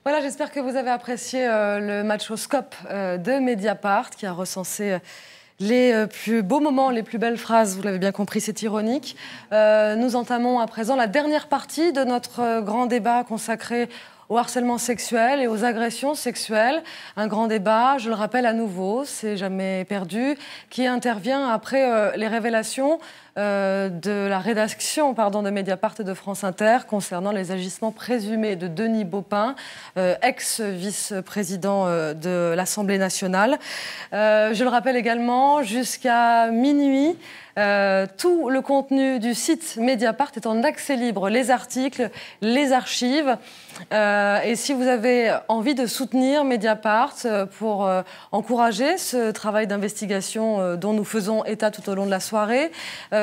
Voilà, j'espère que vous avez apprécié le matchoscope de Mediapart qui a recensé les plus beaux moments, les plus belles phrases. Vous l'avez bien compris, c'est ironique. Nous entamons à présent la dernière partie de notre grand débat consacré au harcèlement sexuel et aux agressions sexuelles. Un grand débat, je le rappelle à nouveau, c'est jamais perdu, qui intervient après les révélations de la rédaction de Mediapart et de France Inter concernant les agissements présumés de Denis Baupin, ex-vice-président de l'Assemblée nationale. Je le rappelle également, jusqu'à minuit, tout le contenu du site Mediapart est en accès libre, les articles, les archives. Et si vous avez envie de soutenir Mediapart pour encourager ce travail d'investigation dont nous faisons état tout au long de la soirée,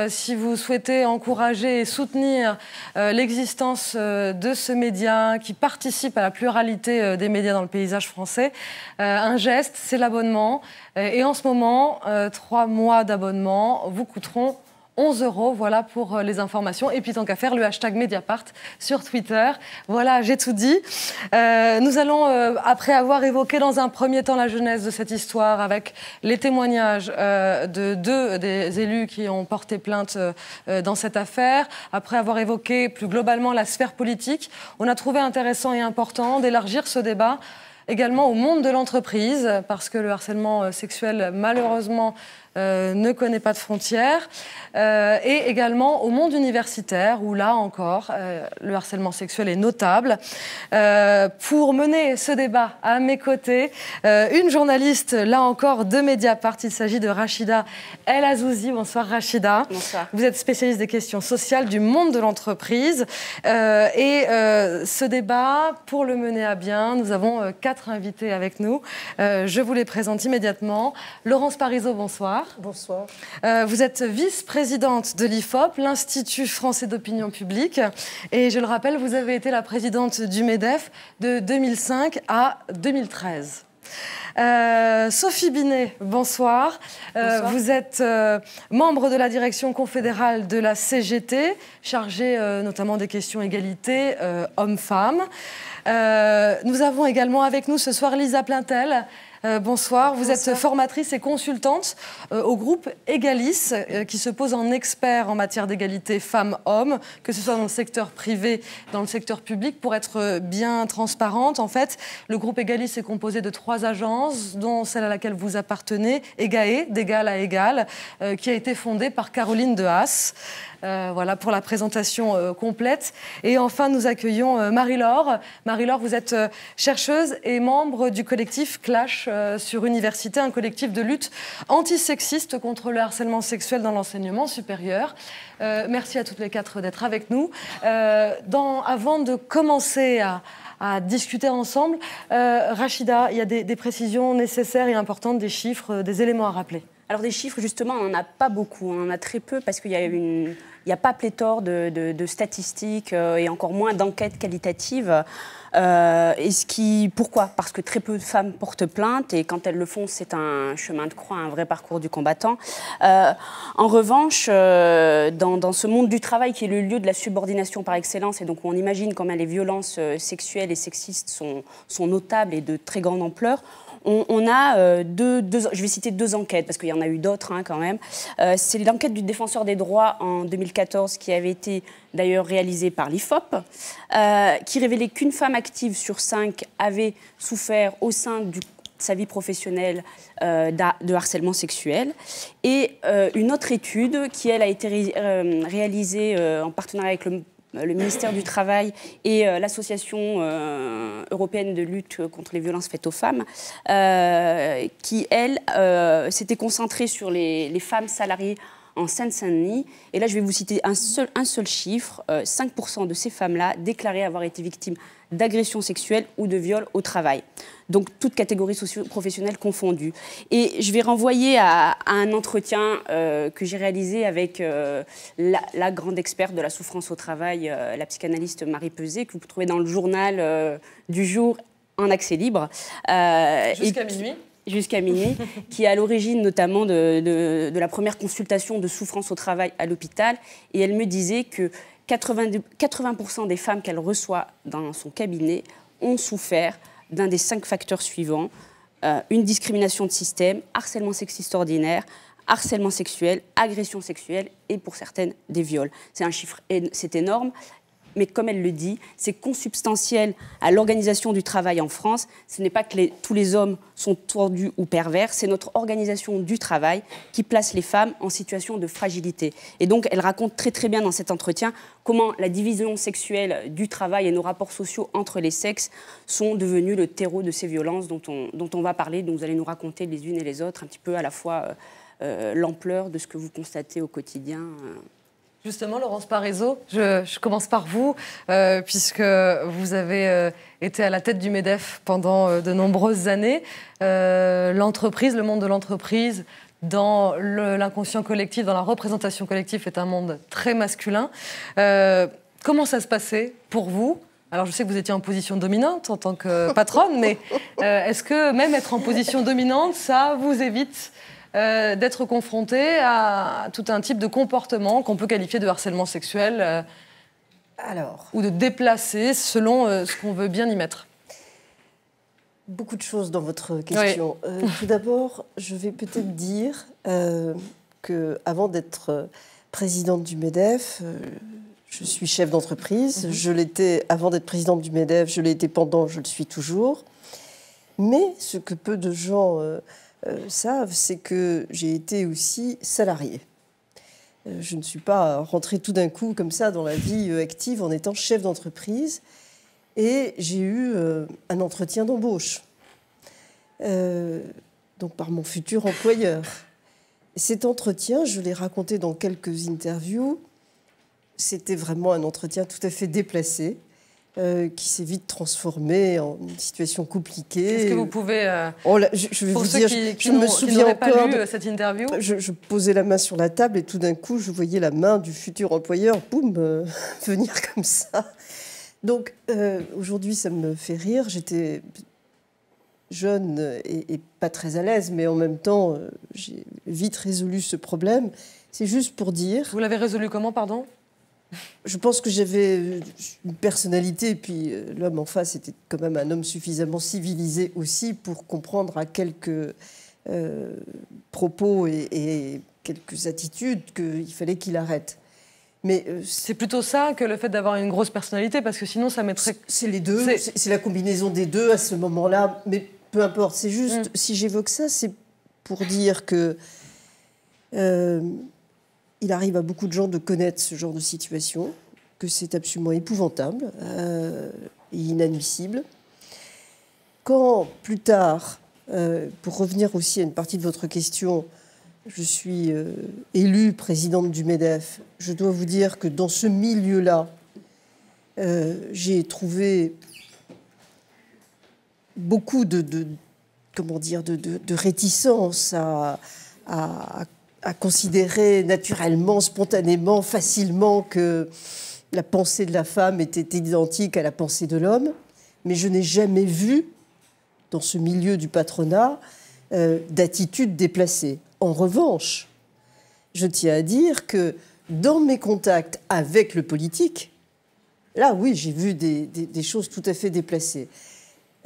si vous souhaitez encourager et soutenir l'existence de ce média qui participe à la pluralité des médias dans le paysage français, un geste, c'est l'abonnement. Et en ce moment, 3 mois d'abonnement vous coûteront 11 €, voilà pour les informations. Et puis tant qu'à faire, le hashtag Mediapart sur Twitter. Voilà, j'ai tout dit. Nous allons, après avoir évoqué dans un premier temps la genèse de cette histoire, avec les témoignages de 2 des élus qui ont porté plainte dans cette affaire, après avoir évoqué plus globalement la sphère politique, on a trouvé intéressant et important d'élargir ce débat également au monde de l'entreprise, parce que le harcèlement sexuel, malheureusement, ne connaît pas de frontières, et également au monde universitaire, où là encore, le harcèlement sexuel est notable. Pour mener ce débat à mes côtés, une journaliste, là encore, de Mediapart, il s'agit de Rachida El Azouzi. Bonsoir Rachida. Bonsoir. Vous êtes spécialiste des questions sociales du monde de l'entreprise. Ce débat, pour le mener à bien, nous avons 4 invités avec nous. Je vous les présente immédiatement. Laurence Parisot, bonsoir. Bonsoir. Vous êtes vice-présidente de l'IFOP, l'Institut français d'opinion publique. Et je le rappelle, vous avez été la présidente du MEDEF de 2005 à 2013. Sophie Binet, bonsoir. Bonsoir. Vous êtes membre de la direction confédérale de la CGT, chargée notamment des questions égalité hommes-femmes. Nous avons également avec nous ce soir Lisa Plaintel. Bonsoir, vous êtes formatrice et consultante au groupe Egalis, qui se pose en expert en matière d'égalité femmes-hommes, que ce soit dans le secteur privé, dans le secteur public. Pour être bien transparente, en fait, le groupe Egalis est composé de 3 agences, dont celle à laquelle vous appartenez, EGAE, d'égal à égal, qui a été fondée par Caroline de Haas. Voilà pour la présentation complète. Et enfin, nous accueillons Marie-Laure. Marie-Laure, vous êtes chercheuse et membre du collectif Clash sur Université, un collectif de lutte antisexiste contre le harcèlement sexuel dans l'enseignement supérieur. Merci à toutes les 4 d'être avec nous. Avant de commencer à discuter ensemble, Rachida, il y a des précisions nécessaires et importantes, des chiffres, des éléments à rappeler. Alors des chiffres, justement, on n'en a pas beaucoup, on en a très peu parce qu'il n'y a pas pléthore de statistiques et encore moins d'enquêtes qualitatives. Pourquoi ? Parce que très peu de femmes portent plainte et quand elles le font, c'est un chemin de croix, un vrai parcours du combattant. En revanche, dans ce monde du travail qui est le lieu de la subordination par excellence et donc on imagine combien les violences sexuelles et sexistes sont notables et de très grande ampleur, on a je vais citer 2 enquêtes, parce qu'il y en a eu d'autres quand même. C'est l'enquête du défenseur des droits en 2014, qui avait été d'ailleurs réalisée par l'IFOP, qui révélait qu'une femme active sur 5 avait souffert au sein de sa vie professionnelle de harcèlement sexuel. Et une autre étude qui, elle, a été réalisée en partenariat avec le ministère du Travail et l'Association européenne de lutte contre les violences faites aux femmes, qui, elle, s'était concentrée sur les femmes salariées en Seine-Saint-Denis. Et là, je vais vous citer un seul chiffre. 5% de ces femmes-là déclaraient avoir été victimes d'agressions sexuelles ou de viols au travail. Donc, toutes catégories socio-professionnelles confondues. Et je vais renvoyer à un entretien que j'ai réalisé avec la grande experte de la souffrance au travail, la psychanalyste Marie Peset, que vous trouvez dans le journal du jour en accès libre. Jusqu'à minuit. Jusqu'à minuit, qui est à l'origine notamment de la première consultation de souffrance au travail à l'hôpital. Et elle me disait que 80% des femmes qu'elle reçoit dans son cabinet ont souffert d'un des 5 facteurs suivants. Une discrimination de système, harcèlement sexiste ordinaire, harcèlement sexuel, agression sexuelle et pour certaines des viols. C'est un chiffre, c'est énorme, mais comme elle le dit, c'est consubstantiel à l'organisation du travail en France. Ce n'est pas que tous les hommes sont tordus ou pervers, c'est notre organisation du travail qui place les femmes en situation de fragilité. Et donc, elle raconte très très bien dans cet entretien comment la division sexuelle du travail et nos rapports sociaux entre les sexes sont devenus le terreau de ces violences dont on va parler. Donc, vous allez nous raconter les unes et les autres un petit peu à la fois l'ampleur de ce que vous constatez au quotidien. Justement, Laurence Parisot, je commence par vous, puisque vous avez été à la tête du MEDEF pendant de nombreuses années. L'entreprise, le monde de l'entreprise, dans l'inconscient collectif, dans la représentation collective, est un monde très masculin. Comment ça se passait pour vous ? Alors, je sais que vous étiez en position dominante en tant que patronne, mais est-ce que même être en position dominante, ça vous évite d'être confronté à tout un type de comportement qu'on peut qualifier de harcèlement sexuel ou de déplacé selon ce qu'on veut bien y mettre? Beaucoup de choses dans votre question. Oui. Tout d'abord, je vais peut-être dire qu'avant d'être présidente du MEDEF, je suis chef d'entreprise. Je l'étais avant d'être présidente du MEDEF, je l'ai été pendant, je le suis toujours. Mais ce que peu de gens savent, c'est que j'ai été aussi salariée. Je ne suis pas rentrée tout d'un coup comme ça dans la vie active en étant chef d'entreprise. Et j'ai eu un entretien d'embauche, donc par mon futur employeur. Et cet entretien, je l'ai raconté dans quelques interviews, c'était vraiment un entretien tout à fait déplacé, qui s'est vite transformé en une situation compliquée. Est-ce que vous pouvez, je vais pour vous ceux dire, qui n'auraient pas lu cette interview, je posais la main sur la table et tout d'un coup, je voyais la main du futur employeur, boum, venir comme ça. Donc, aujourd'hui, ça me fait rire. J'étais jeune et pas très à l'aise, mais en même temps, j'ai vite résolu ce problème. C'est juste pour dire... Vous l'avez résolu comment, pardon ? Je pense que j'avais une personnalité, puis l'homme en face était quand même un homme suffisamment civilisé aussi pour comprendre à quelques propos et quelques attitudes qu'il fallait qu'il arrête. Mais c'est plutôt ça que le fait d'avoir une grosse personnalité, parce que sinon ça mettrait... C'est les deux, c'est la combinaison des deux à ce moment-là, mais peu importe. C'est juste, si j'évoque ça, c'est pour dire que il arrive à beaucoup de gens de connaître ce genre de situation, que c'est absolument épouvantable et inadmissible. Quand, plus tard, pour revenir aussi à une partie de votre question, je suis élue présidente du MEDEF, je dois vous dire que dans ce milieu-là, j'ai trouvé beaucoup de réticence à considérer naturellement, spontanément, facilement que la pensée de la femme était identique à la pensée de l'homme. Mais je n'ai jamais vu, dans ce milieu du patronat, d'attitude déplacée. En revanche, je tiens à dire que dans mes contacts avec le politique, là, oui, j'ai vu des choses tout à fait déplacées.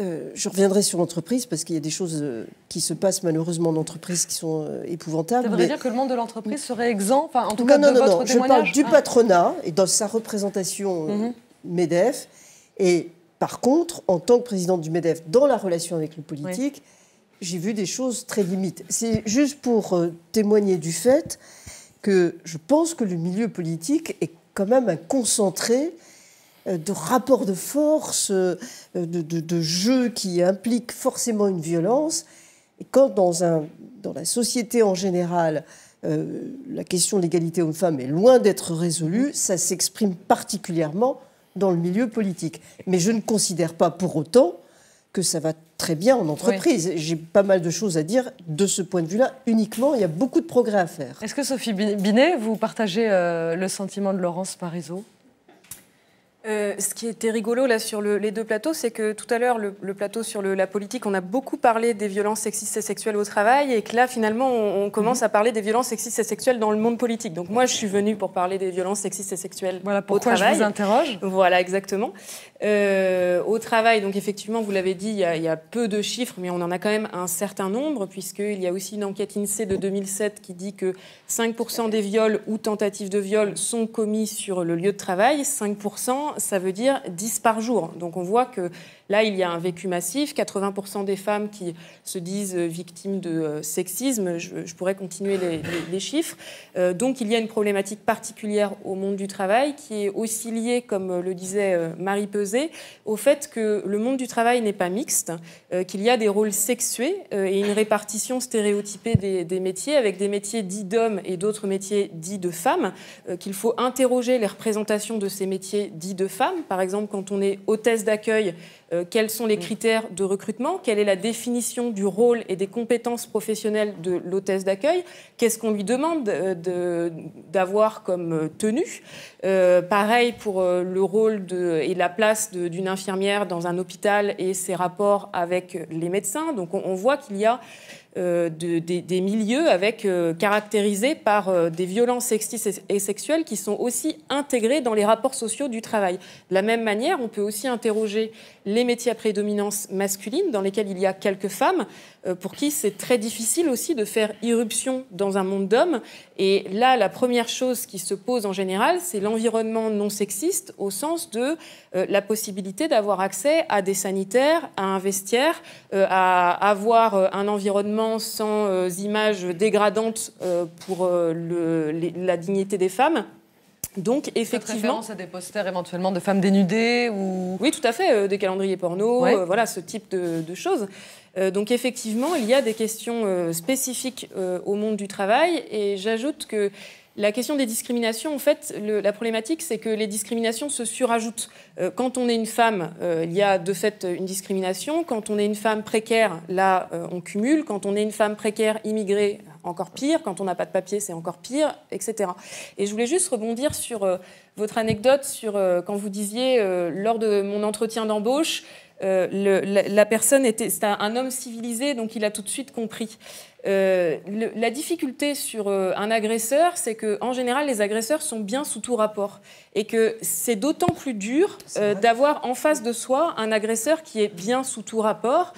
Je reviendrai sur l'entreprise parce qu'il y a des choses qui se passent malheureusement en entreprise qui sont épouvantables. Ça voudrait dire que le monde de l'entreprise serait exempt, enfin, en tout cas, de votre témoignage. Je parle du patronat et dans sa représentation MEDEF. Et par contre, en tant que présidente du MEDEF, dans la relation avec le politique, j'ai vu des choses très limites. C'est juste pour témoigner du fait que je pense que le milieu politique est quand même un concentré de rapports de force, de jeux qui impliquent forcément une violence. Et quand dans la société en général, la question de l'égalité homme-femme est loin d'être résolue, ça s'exprime particulièrement dans le milieu politique. Mais je ne considère pas pour autant que ça va très bien en entreprise. Oui. J'ai pas mal de choses à dire de ce point de vue-là uniquement. Il y a beaucoup de progrès à faire. Est-ce que Sophie Binet, vous partagez le sentiment de Laurence Parisot ? Ce qui était rigolo là sur les deux plateaux, c'est que tout à l'heure, le plateau sur la politique, on a beaucoup parlé des violences sexistes et sexuelles au travail, et que là, finalement, on commence à parler des violences sexistes et sexuelles dans le monde politique. Donc moi, je suis venue pour parler des violences sexistes et sexuelles au travail. Voilà pourquoi je vous interroge. Voilà, exactement. Au travail, donc effectivement, vous l'avez dit, il y a peu de chiffres, mais on en a quand même un certain nombre, puisqu'il y a aussi une enquête INSEE de 2007 qui dit que 5% des viols ou tentatives de viol sont commis sur le lieu de travail. 5%, ça veut dire 10 par jour. Donc on voit que là, il y a un vécu massif. 80% des femmes qui se disent victimes de sexisme. Je pourrais continuer les chiffres. Donc il y a une problématique particulière au monde du travail qui est aussi liée, comme le disait Marie Peset, au fait que le monde du travail n'est pas mixte, qu'il y a des rôles sexués et une répartition stéréotypée des métiers, avec des métiers dits d'hommes et d'autres métiers dits de femmes, qu'il faut interroger les représentations de ces métiers dits de femmes. Par exemple, quand on est hôtesse d'accueil, quels sont les critères de recrutement? Quelle est la définition du rôle et des compétences professionnelles de l'hôtesse d'accueil? Qu'est-ce qu'on lui demande d'avoir comme tenue? Pareil pour le rôle et la place d'une infirmière dans un hôpital et ses rapports avec les médecins. Donc on voit qu'il y a des milieux caractérisés par des violences sexistes et sexuelles qui sont aussi intégrés dans les rapports sociaux du travail. De la même manière, on peut aussi interroger les métiers à prédominance masculine, dans lesquels il y a quelques femmes, pour qui c'est très difficile aussi de faire irruption dans un monde d'hommes. Et là, la première chose qui se pose en général, c'est l'environnement non sexiste, au sens de la possibilité d'avoir accès à des sanitaires, à un vestiaire, à avoir un environnement sans images dégradantes pour la dignité des femmes. Donc, effectivement... référence à des posters éventuellement de femmes dénudées ou... Oui, tout à fait, des calendriers porno, ouais. Voilà, ce type de choses. Donc, effectivement, il y a des questions spécifiques au monde du travail. Et j'ajoute que la question des discriminations, en fait, la problématique, c'est que les discriminations se surajoutent. Quand on est une femme, il y a de fait une discrimination. Quand on est une femme précaire, là, on cumule. Quand on est une femme précaire immigrée, encore pire. Quand on n'a pas de papier, c'est encore pire, etc. Et je voulais juste rebondir sur votre anecdote, sur quand vous disiez, lors de mon entretien d'embauche, la personne c'était un homme civilisé, donc il a tout de suite compris. La difficulté sur un agresseur, c'est qu'en général, les agresseurs sont bien sous tout rapport. Et que c'est d'autant plus dur d'avoir en face de soi un agresseur qui est bien sous tout rapport,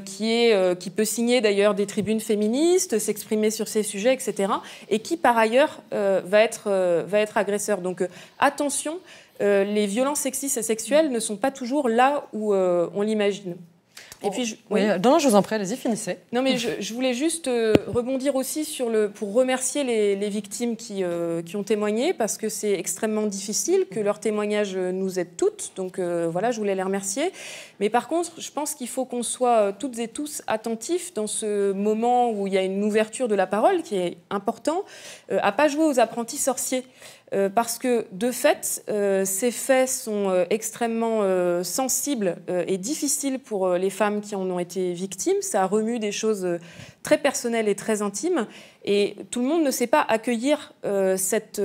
qui peut signer d'ailleurs des tribunes féministes, s'exprimer sur ces sujets, etc. Et qui, par ailleurs, va être agresseur. Donc attention, les violences sexistes et sexuelles ne sont pas toujours là où on l'imagine. Et puis, non, je vous en prie, allez-y, finissez. Non, mais je voulais juste rebondir aussi pour remercier les victimes qui ont témoigné, parce que c'est extrêmement difficile, que leur témoignage nous aide toutes. Donc voilà, je voulais les remercier. Mais par contre, je pense qu'il faut qu'on soit toutes et tous attentifs dans ce moment où il y a une ouverture de la parole qui est important, à pas jouer aux apprentis sorciers. Parce que, de fait, ces faits sont extrêmement sensibles et difficiles pour les femmes qui en ont été victimes. Ça remue des choses très personnelles et très intimes. Et tout le monde ne sait pas accueillir cette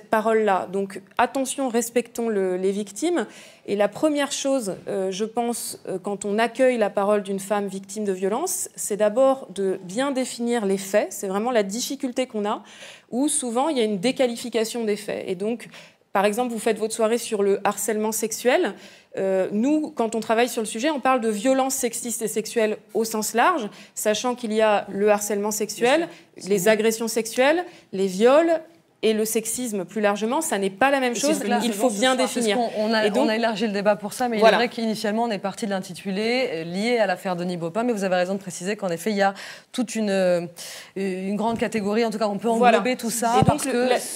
parole-là. Donc, attention, respectons les victimes. Et la première chose, je pense, quand on accueille la parole d'une femme victime de violence, c'est d'abord de bien définir les faits. C'est vraiment la difficulté qu'on a, où souvent il y a une déqualification des faits. Et donc, par exemple, vous faites votre soirée sur le harcèlement sexuel. Nous, quand on travaille sur le sujet, on parle de violences sexistes et sexuelles au sens large, sachant qu'il y a le harcèlement sexuel, les agressions sexuelles, les viols et le sexisme plus largement. Ça n'est pas la même chose, il faut bien définir. On a élargi le débat pour ça, mais voilà. Il est vrai qu'initialement, on est parti de l'intitulé lié à l'affaire Denis Baupin, mais vous avez raison de préciser qu'en effet, il y a toute une grande catégorie, en tout cas, on peut englober tout ça. Et donc,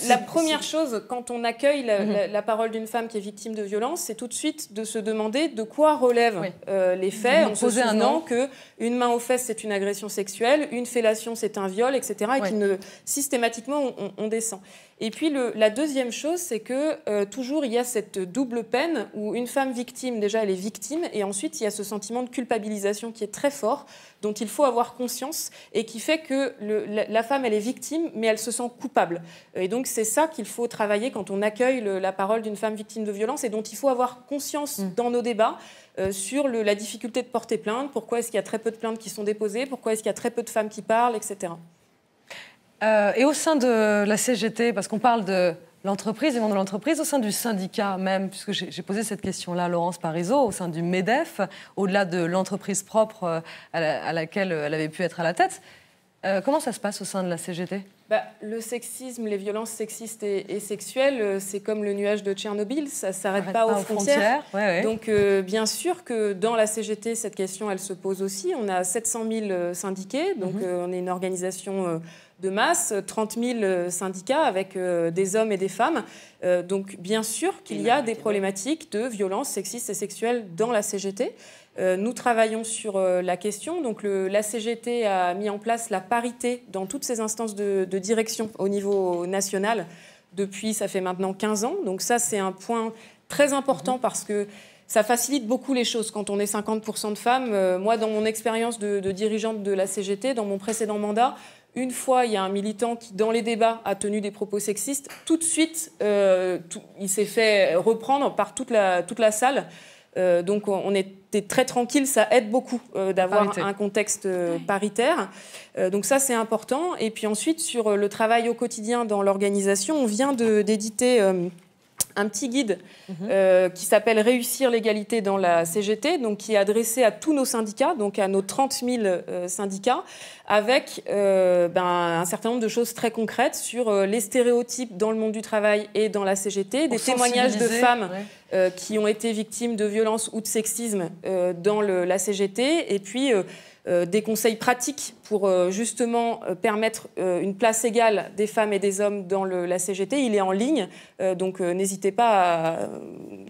la première chose, quand on accueille la parole d'une femme qui est victime de violence, c'est tout de suite de se demander de quoi relèvent les faits, en se souvenant qu'une main aux fesses, c'est une agression sexuelle, une fellation, c'est un viol, etc., et systématiquement, on descend. Et puis la deuxième chose, c'est que toujours il y a cette double peine où une femme victime, déjà elle est victime, et ensuite il y a ce sentiment de culpabilisation qui est très fort, dont il faut avoir conscience, et qui fait que la femme elle est victime, mais elle se sent coupable. Et donc c'est ça qu'il faut travailler quand on accueille la parole d'une femme victime de violence, et dont il faut avoir conscience dans nos débats sur la difficulté de porter plainte, pourquoi est-ce qu'il y a très peu de plaintes qui sont déposées, pourquoi est-ce qu'il y a très peu de femmes qui parlent, etc. Et au sein de la CGT, parce qu'on parle de l'entreprise, et de l'entreprise, au sein du syndicat même, puisque j'ai posé cette question-là à Laurence Parisot, au sein du MEDEF, au-delà de l'entreprise propre à laquelle elle avait pu être à la tête, comment ça se passe au sein de la CGT ? Le sexisme, les violences sexistes et sexuelles, c'est comme le nuage de Tchernobyl, ça ne s'arrête pas aux frontières. Ouais. Donc, bien sûr que dans la CGT, cette question, elle se pose aussi. On a 700 000 syndiqués, donc on est une organisation de masse, 30 000 syndicats avec des hommes et des femmes. Donc, bien sûr qu'il y a des problématiques de violences sexistes et sexuelles dans la CGT. Nous travaillons sur la question. Donc, la CGT a mis en place la parité dans toutes ses instances de direction au niveau national depuis, ça fait maintenant 15 ans. Donc ça, c'est un point très important parce que ça facilite beaucoup les choses quand on est 50% de femmes. Moi, dans mon expérience de dirigeante de la CGT, dans mon précédent mandat, une fois, il y a un militant qui, dans les débats, a tenu des propos sexistes. Tout de suite, il s'est fait reprendre par toute la salle. Donc on était très tranquille, ça aide beaucoup d'avoir un contexte paritaire. Donc ça c'est important. Et puis ensuite sur le travail au quotidien dans l'organisation, on vient d'éditer un petit guide qui s'appelle « Réussir l'égalité dans la CGT », donc qui est adressé à tous nos syndicats, donc à nos 30 000 syndicats, avec un certain nombre de choses très concrètes sur les stéréotypes dans le monde du travail et dans la CGT, des témoignages de femmes qui ont été victimes de violences ou de sexisme dans la CGT, et puis des conseils pratiques pour justement permettre une place égale des femmes et des hommes dans la CGT. Il est en ligne, donc n'hésitez pas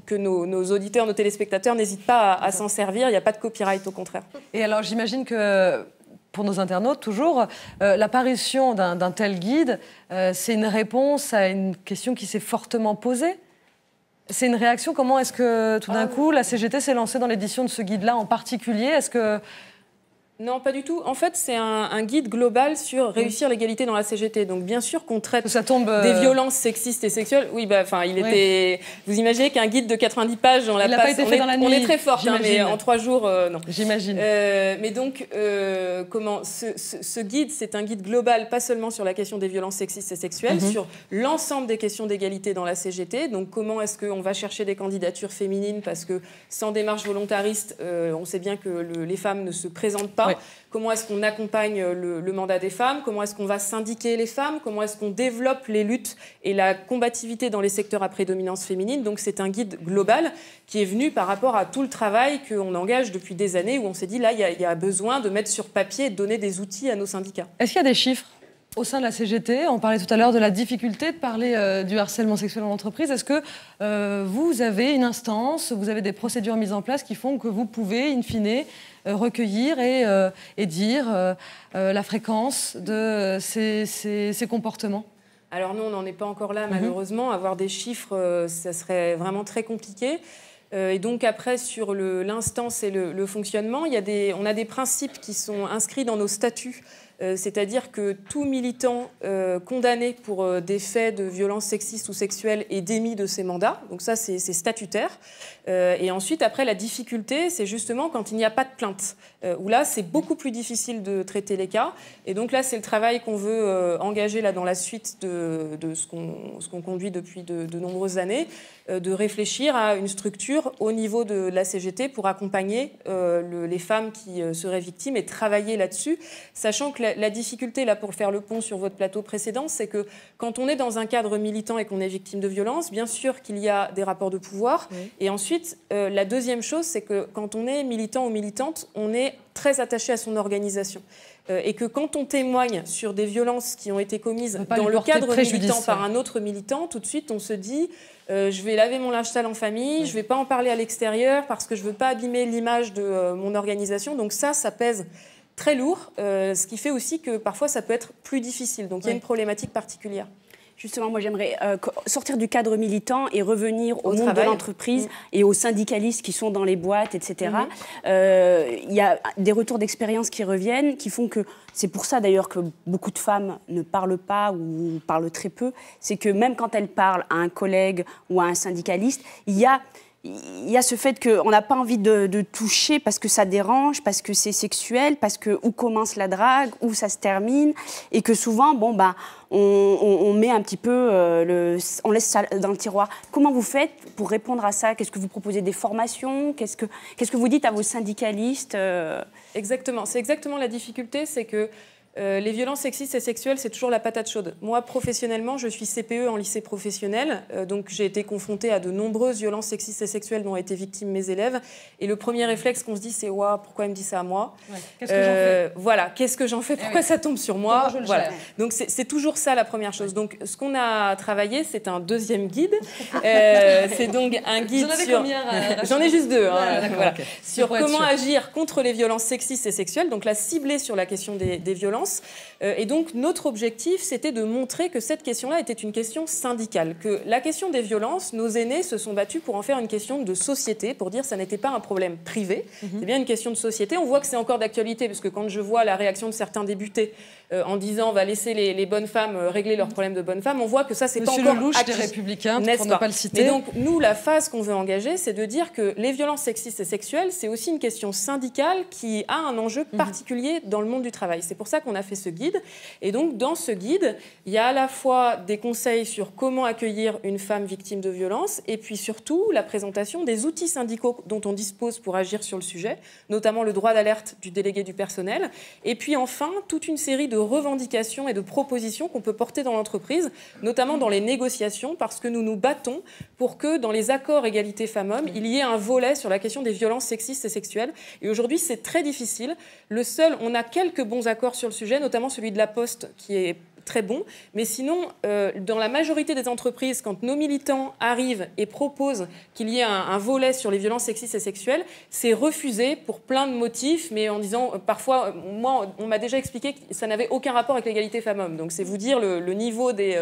que nos auditeurs, nos téléspectateurs n'hésitent pas à s'en servir. Il n'y a pas de copyright, au contraire. Et alors j'imagine que pour nos internautes, toujours, l'apparition d'un tel guide, c'est une réponse à une question qui s'est fortement posée. C'est une réaction. Comment est-ce que tout d'un coup la CGT s'est lancée dans l'édition de ce guide-là en particulier ? Est-ce que... Non, pas du tout. En fait, c'est un guide global sur réussir l'égalité dans la CGT. Donc, bien sûr qu'on traite des violences sexistes et sexuelles. Oui, il était... Vous imaginez qu'un guide de 90 pages, on l'a pas été fait dans la nuit. On est très fort, mais en 3 jours, non. J'imagine. Mais donc, ce guide, c'est un guide global, pas seulement sur la question des violences sexistes et sexuelles, sur l'ensemble des questions d'égalité dans la CGT. Donc, comment est-ce qu'on va chercher des candidatures féminines ? Parce que sans démarche volontariste, on sait bien que les femmes ne se présentent pas. Comment est-ce qu'on accompagne le mandat des femmes ? Comment est-ce qu'on va syndiquer les femmes ? Comment est-ce qu'on développe les luttes et la combativité dans les secteurs à prédominance féminine ? Donc c'est un guide global qui est venu par rapport à tout le travail qu'on engage depuis des années, où on s'est dit là, il y a besoin de mettre sur papier et de donner des outils à nos syndicats. Est-ce qu'il y a des chiffres au sein de la CGT? On parlait tout à l'heure de la difficulté de parler du harcèlement sexuel en entreprise. Est-ce que vous avez une instance, vous avez des procédures mises en place qui font que vous pouvez, in fine, recueillir et dire la fréquence de ces comportements? Alors nous, on n'en est pas encore là, malheureusement. Avoir des chiffres, ça serait vraiment très compliqué. Et donc après, sur l'instance et le fonctionnement, on a des principes qui sont inscrits dans nos statuts. C'est-à-dire que tout militant condamné pour des faits de violence sexiste ou sexuelle est démis de ses mandats. Donc ça, c'est statutaire. Et ensuite, après, la difficulté, c'est justement quand il n'y a pas de plainte, où là, c'est beaucoup plus difficile de traiter les cas. Et donc là, c'est le travail qu'on veut engager là, dans la suite de ce qu'on conduit depuis de nombreuses années, de réfléchir à une structure au niveau de la CGT pour accompagner les femmes qui seraient victimes et travailler là-dessus, sachant que la difficulté, là, pour faire le pont sur votre plateau précédent, c'est que quand on est dans un cadre militant et qu'on est victime de violence, bien sûr qu'il y a des rapports de pouvoir. Oui. Et ensuite, la deuxième chose, c'est que quand on est militant ou militante, on est très attaché à son organisation. Et que quand on témoigne sur des violences qui ont été commises dans le cadre militant par un autre militant, tout de suite, on se dit je vais laver mon linge sale en famille, je ne vais pas en parler à l'extérieur parce que je ne veux pas abîmer l'image de mon organisation. Donc ça pèse très lourd, ce qui fait aussi que parfois ça peut être plus difficile. Donc il y a une problématique particulière. Justement, moi, j'aimerais sortir du cadre militant et revenir au monde de travail. l'entreprise et aux syndicalistes qui sont dans les boîtes, etc. Il y a des retours d'expérience qui reviennent, qui font que... C'est pour ça, d'ailleurs, que beaucoup de femmes ne parlent pas ou parlent très peu. C'est que même quand elles parlent à un collègue ou à un syndicaliste, il y a ce fait qu'on n'a pas envie de toucher parce que ça dérange, parce que c'est sexuel, parce que où commence la drague, où ça se termine, et que souvent, on met un petit peu, on laisse ça dans le tiroir. Comment vous faites pour répondre à ça? Qu'est-ce que vous proposez, des formations? Qu'est-ce que vous dites à vos syndicalistes? Exactement, c'est exactement la difficulté, c'est que les violences sexistes et sexuelles, c'est toujours la patate chaude. Moi, professionnellement, je suis CPE en lycée professionnel, donc j'ai été confrontée à de nombreuses violences sexistes et sexuelles dont ont été victimes mes élèves. Et le premier réflexe qu'on se dit, c'est « Waouh, pourquoi il me dit ça à moi ?» Qu'est-ce que j'en fais? Voilà, qu'est-ce que j'en fais? Pourquoi ça tombe sur moi? Je le Voilà. gère. Donc c'est toujours ça la première chose. Donc ce qu'on a travaillé, c'est un deuxième guide. C'est donc un guide Vous en avez sur... combien, J'en ai juste deux. Ouais, d'accord, voilà. ok. Sur Pour être comment sûr. agir contre les violences sexistes et sexuelles, donc là ciblée sur la question des violences. Et donc notre objectif, c'était de montrer que cette question-là était une question syndicale, que la question des violences, nos aînés se sont battus pour en faire une question de société, pour dire que ça n'était pas un problème privé, c'est bien une question de société. On voit que c'est encore d'actualité, parce que quand je vois la réaction de certains députés en disant on va laisser les bonnes femmes régler leurs problèmes de bonnes femmes, on voit que ça, c'est pas Monsieur encore Lelouch acquis, des Républicains, n'est-ce pour ne pas le citer. Mais donc, nous, la phase qu'on veut engager, c'est de dire que les violences sexistes et sexuelles, c'est aussi une question syndicale qui a un enjeu particulier dans le monde du travail. C'est pour ça qu'on a fait ce guide. Et donc, dans ce guide, il y a à la fois des conseils sur comment accueillir une femme victime de violence, et puis surtout la présentation des outils syndicaux dont on dispose pour agir sur le sujet, notamment le droit d'alerte du délégué du personnel, et puis enfin, toute une série de revendications et de propositions qu'on peut porter dans l'entreprise, notamment dans les négociations, parce que nous nous battons pour que dans les accords égalité femmes-hommes, il y ait un volet sur la question des violences sexistes et sexuelles. Et aujourd'hui, c'est très difficile. On a quelques bons accords sur le sujet, notamment celui de la Poste, qui est très bon, mais sinon, dans la majorité des entreprises, quand nos militants arrivent et proposent qu'il y ait un volet sur les violences sexistes et sexuelles, c'est refusé pour plein de motifs, mais en disant, parfois, moi, on m'a déjà expliqué que ça n'avait aucun rapport avec l'égalité femmes-hommes. Donc c'est vous dire le niveau des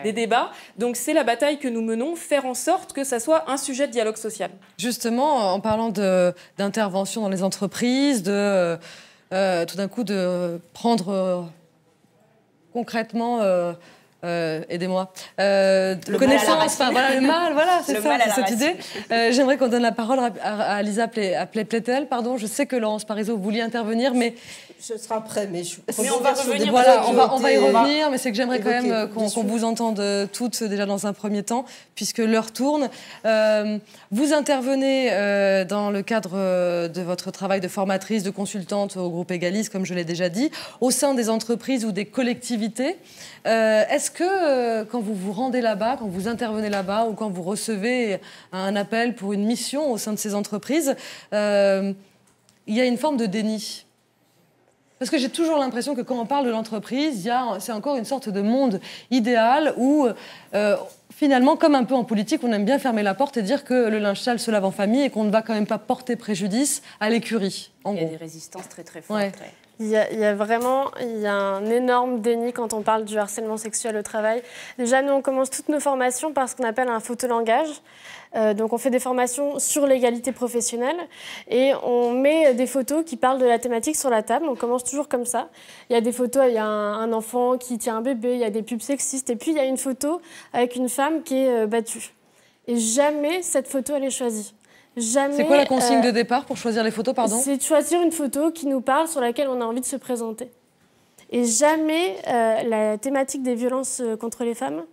débats. Donc c'est la bataille que nous menons, faire en sorte que ça soit un sujet de dialogue social. Justement, en parlant d'intervention dans les entreprises, tout d'un coup de prendre... concrètement, aidez-moi, connaissance, enfin voilà, le mal, voilà, c'est ça, c'est cette idée. J'aimerais qu'on donne la parole à Lisa Plétel, pardon. Je sais que Laurence Parisot, vous vouliez intervenir, mais... Ce sera après, mais on va revenir. Voilà, on va y revenir, mais c'est que j'aimerais quand même qu'on vous entende toutes déjà dans un premier temps, puisque l'heure tourne. Vous intervenez dans le cadre de votre travail de formatrice, de consultante au groupe Egalis, comme je l'ai déjà dit, au sein des entreprises ou des collectivités. Est-ce que quand vous vous rendez là-bas, quand vous intervenez là-bas, ou quand vous recevez un appel pour une mission au sein de ces entreprises, il y a une forme de déni ? Parce que j'ai toujours l'impression que quand on parle de l'entreprise, c'est encore une sorte de monde idéal où, finalement, comme un peu en politique, on aime bien fermer la porte et dire que le linge sale se lave en famille et qu'on ne va quand même pas porter préjudice à l'écurie. Il y a des résistances très très fortes. Ouais. Il y a un énorme déni quand on parle du harcèlement sexuel au travail. Déjà, nous, on commence toutes nos formations par ce qu'on appelle un photolangage. Donc, on fait des formations sur l'égalité professionnelle et on met des photos qui parlent de la thématique sur la table. On commence toujours comme ça. Il y a des photos, il y a un enfant qui tient un bébé, il y a des pubs sexistes et puis il y a une photo avec une femme qui est battue. Et jamais cette photo, elle est choisie. Jamais. C'est quoi la consigne de départ pour choisir les photos, pardon ? C'est de choisir une photo qui nous parle, sur laquelle on a envie de se présenter. Et jamais la thématique des violences contre les femmes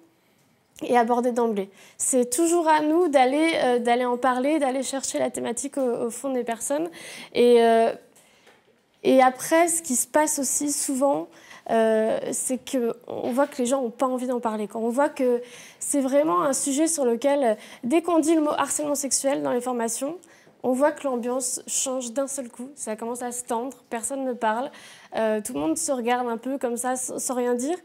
est abordée d'emblée. C'est toujours à nous d'aller en parler, d'aller chercher la thématique au fond des personnes. Et après, ce qui se passe aussi souvent, c'est qu'on voit que les gens n'ont pas envie d'en parler. Quand on voit que c'est vraiment un sujet sur lequel, dès qu'on dit le mot harcèlement sexuel dans les formations, on voit que l'ambiance change d'un seul coup. Ça commence à se tendre, personne ne parle. Tout le monde se regarde un peu comme ça, sans rien dire.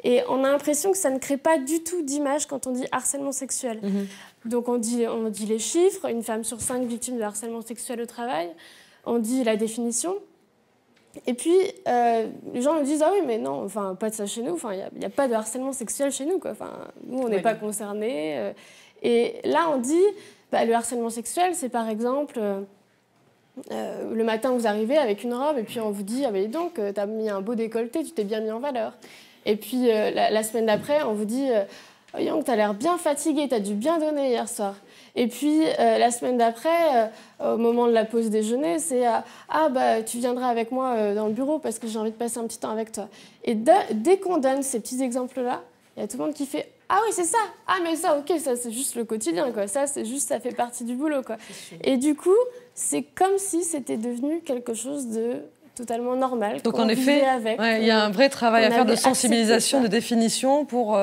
Et on a l'impression que ça ne crée pas du tout d'image quand on dit harcèlement sexuel. Donc on dit les chiffres, une femme sur 5 victime de harcèlement sexuel au travail. On dit la définition. Et puis, les gens nous disent « Ah oui, mais non, enfin, pas de ça chez nous, il n'y a pas de harcèlement sexuel chez nous, quoi. Enfin, nous, on n'est pas concernés. » Et là, on dit le harcèlement sexuel, c'est par exemple, le matin, vous arrivez avec une robe, et puis on vous dit « Ah mais donc, t'as mis un beau décolleté, tu t'es bien mis en valeur. » Et puis, la semaine d'après, on vous dit « Oh, Young, t'as l'air bien fatigué, t'as dû bien donner hier soir. » Et puis, la semaine d'après, au moment de la pause déjeuner, c'est « Ah, bah, tu viendras avec moi dans le bureau parce que j'ai envie de passer un petit temps avec toi. » Et dès qu'on donne ces petits exemples-là, il y a tout le monde qui fait « Ah oui, c'est ça. Ah, mais ça, ok, ça, c'est juste le quotidien, quoi. Ça, c'est juste, ça fait partie du boulot, quoi. » Et du coup, c'est comme si c'était devenu quelque chose de totalement normal. Donc en effet, il y a un vrai travail à faire de sensibilisation, de définition pour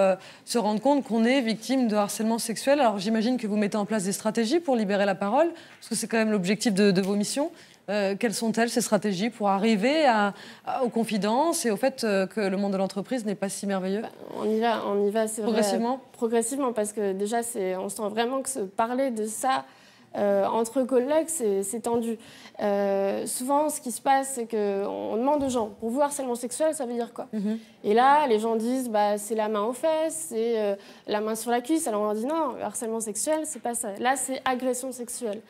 se rendre compte qu'on est victime de harcèlement sexuel. Alors j'imagine que vous mettez en place des stratégies pour libérer la parole, parce que c'est quand même l'objectif de vos missions. Quelles sont-elles, ces stratégies, pour arriver aux confidences et au fait que le monde de l'entreprise n'est pas si merveilleux? On y va, c'est progressivement. Vrai, progressivement, parce que déjà, on sent vraiment que se parler de ça entre collègues, c'est tendu. Souvent, ce qui se passe, c'est qu'on demande aux gens, pour vous, harcèlement sexuel, ça veut dire quoi? Et là, les gens disent, c'est la main aux fesses, c'est la main sur la cuisse. Alors on leur dit, non, le harcèlement sexuel, c'est pas ça. Là, c'est agression sexuelle.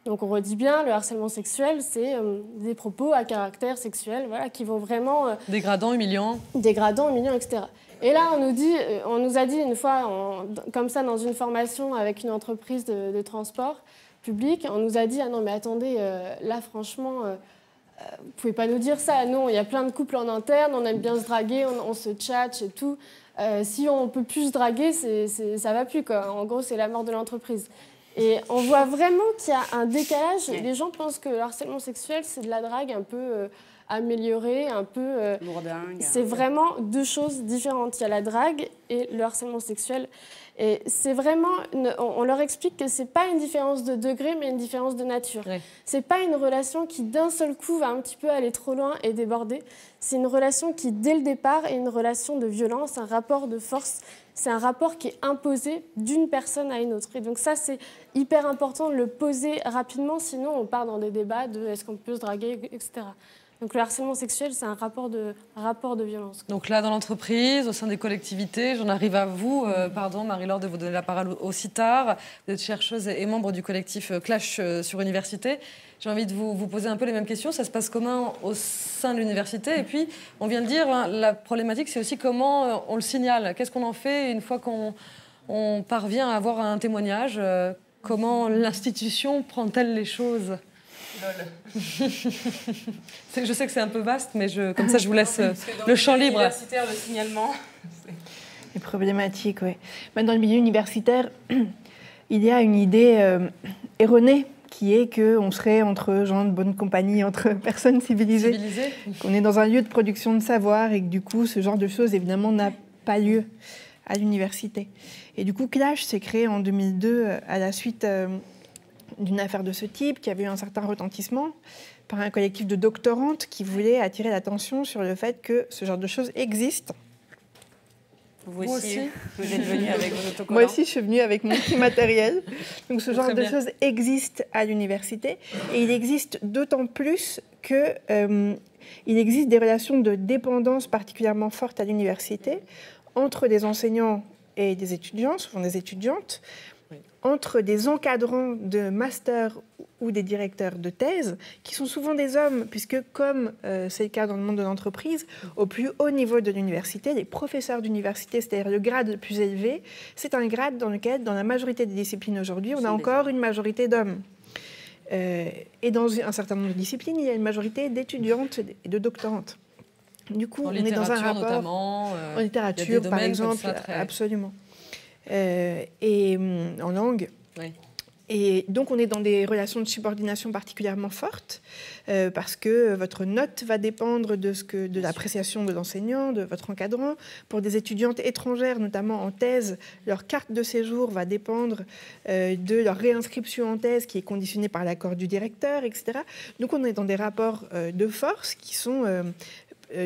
Donc on redit bien, le harcèlement sexuel, c'est des propos à caractère sexuel, voilà, qui vont vraiment... dégradants, humiliants. Dégradants, humiliants, etc. Et là, on nous a dit une fois, comme ça, dans une formation avec une entreprise de transport public, on nous a dit « Ah non, mais attendez, là, franchement, vous ne pouvez pas nous dire ça. Non, il y a plein de couples en interne, on aime bien se draguer, on se tchatche et tout. Si on ne peut plus se draguer, ça ne va plus, quoi. En gros, c'est la mort de l'entreprise. » Et on voit vraiment qu'il y a un décalage. Les gens pensent que le harcèlement sexuel, c'est de la drague un peu améliorée, un peu... lourdingue. C'est vraiment deux choses différentes. Il y a la drague et le harcèlement sexuel. Et c'est vraiment... on leur explique que ce n'est pas une différence de degré, mais une différence de nature. Oui. Ce n'est pas une relation qui, d'un seul coup, va un petit peu aller trop loin et déborder. C'est une relation qui, dès le départ, est une relation de violence, un rapport de force. C'est un rapport qui est imposé d'une personne à une autre. Et donc ça, c'est hyper important de le poser rapidement, sinon on part dans des débats de est-ce qu'on peut se draguer, etc. Donc le harcèlement sexuel, c'est un rapport de violence. Donc là, dans l'entreprise, au sein des collectivités, j'en arrive à vous. Pardon, Marie-Laure, de vous donner la parole aussi tard. Vous êtes chercheuse et membre du collectif Clash sur Université. J'ai envie de vous poser un peu les mêmes questions. Ça se passe comment au sein de l'université? Et puis, on vient de dire, la problématique, c'est aussi comment on le signale. Qu'est-ce qu'on en fait une fois qu'on parvient à avoir un témoignage? Comment l'institution prend-elle les choses? Je sais que c'est un peu vaste, mais comme ça, je vous laisse le champ libre. Universitaire, le signalement. Les problématiques, oui. Dans le milieu universitaire, il y a une idée erronée qui est qu'on serait entre gens de bonne compagnie, entre personnes civilisées, qu'on est dans un lieu de production de savoir et que du coup, ce genre de choses, évidemment, n'a pas lieu à l'université. Et du coup, Clash s'est créé en 2002 à la suite d'une affaire de ce type qui avait eu un certain retentissement par un collectif de doctorantes qui voulait attirer l'attention sur le fait que ce genre de choses existent. Vous aussi, vous êtes venu avec vos autocollants. Moi aussi, je suis venue avec mon petit matériel. Donc, ce genre de choses existe à l'université. Et il existe d'autant plus qu'il existe des relations de dépendance particulièrement fortes à l'université entre des enseignants et des étudiants, souvent des étudiantes, entre des encadrants de master ou des directeurs de thèse, qui sont souvent des hommes, puisque comme c'est le cas dans le monde de l'entreprise, au plus haut niveau de l'université, les professeurs d'université, c'est-à-dire le grade le plus élevé, c'est un grade dans lequel, dans la majorité des disciplines aujourd'hui, on a encore une majorité d'hommes. Et dans un certain nombre de disciplines, il y a une majorité d'étudiantes et de doctorantes. Du coup, on est dans un rapport... notamment, en littérature, par exemple, ça, absolument. Et en langue. Oui. Et donc, on est dans des relations de subordination particulièrement fortes parce que votre note va dépendre de l'appréciation de l'enseignant, de votre encadrant. Pour des étudiantes étrangères, notamment en thèse, leur carte de séjour va dépendre de leur réinscription en thèse qui est conditionnée par l'accord du directeur, etc. Donc, on est dans des rapports de force qui sont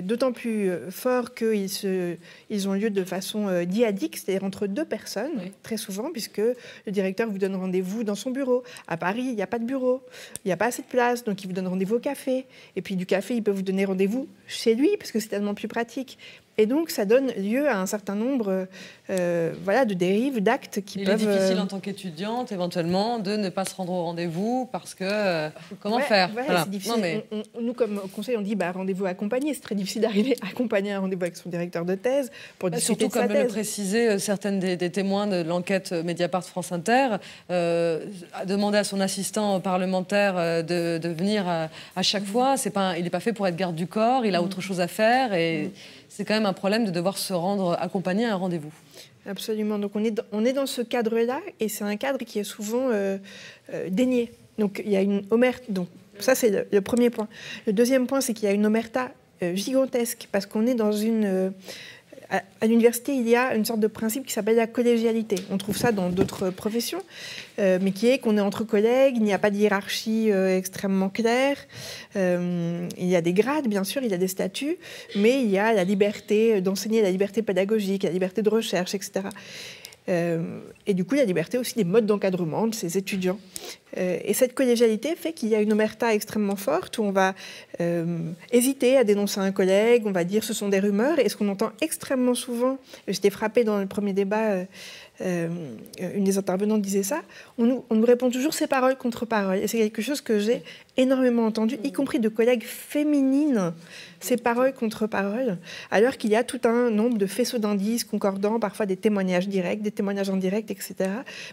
d'autant plus forts qu'ils ont lieu de façon dyadique, c'est-à-dire entre deux personnes, très souvent, puisque le directeur vous donne rendez-vous dans son bureau. À Paris, il n'y a pas de bureau, il n'y a pas assez de place, donc il vous donne rendez-vous au café. Et puis du café, il peut vous donner rendez-vous chez lui, parce que c'est tellement plus pratique. Et donc, ça donne lieu à un certain nombre de dérives, d'actes qui peuvent... Il est difficile en tant qu'étudiante, éventuellement, de ne pas se rendre au rendez-vous parce que... comment faire C'est difficile. Nous, comme conseil, on dit rendez-vous accompagné. C'est très difficile d'arriver à accompagner un rendez-vous avec son directeur de thèse pour discuter surtout, de sa thèse. comme le précisaient certaines des témoins de l'enquête Mediapart France Inter, demander à son assistant parlementaire de venir à chaque fois, il n'est pas fait pour être garde du corps, il a autre chose à faire et... C'est quand même un problème de devoir se rendre accompagné à un rendez-vous. Absolument. Donc on est dans ce cadre-là, et c'est un cadre qui est souvent dénié. Donc il y a une omerta. Donc ça c'est le premier point. Le deuxième point, c'est qu'il y a une omerta gigantesque, parce qu'on est dans une... À l'université, il y a une sorte de principe qui s'appelle la collégialité. On trouve ça dans d'autres professions, mais qui est qu'on est entre collègues, il n'y a pas de hiérarchie extrêmement claire. Il y a des grades, bien sûr, il y a des statuts, mais il y a la liberté d'enseigner, la liberté pédagogique, la liberté de recherche, etc. Et du coup, la liberté aussi des modes d'encadrement de ces étudiants. Et cette collégialité fait qu'il y a une omerta extrêmement forte où on va hésiter à dénoncer un collègue, on va dire ce sont des rumeurs. Et ce qu'on entend extrêmement souvent, j'étais frappée dans le premier débat, une des intervenantes disait ça, on nous répond toujours ces paroles contre paroles. Et c'est quelque chose que j'ai énormément entendu, y compris de collègues féminines, ces paroles contre paroles, alors qu'il y a tout un nombre de faisceaux d'indices concordants, parfois des témoignages directs, des témoignages indirects, etc.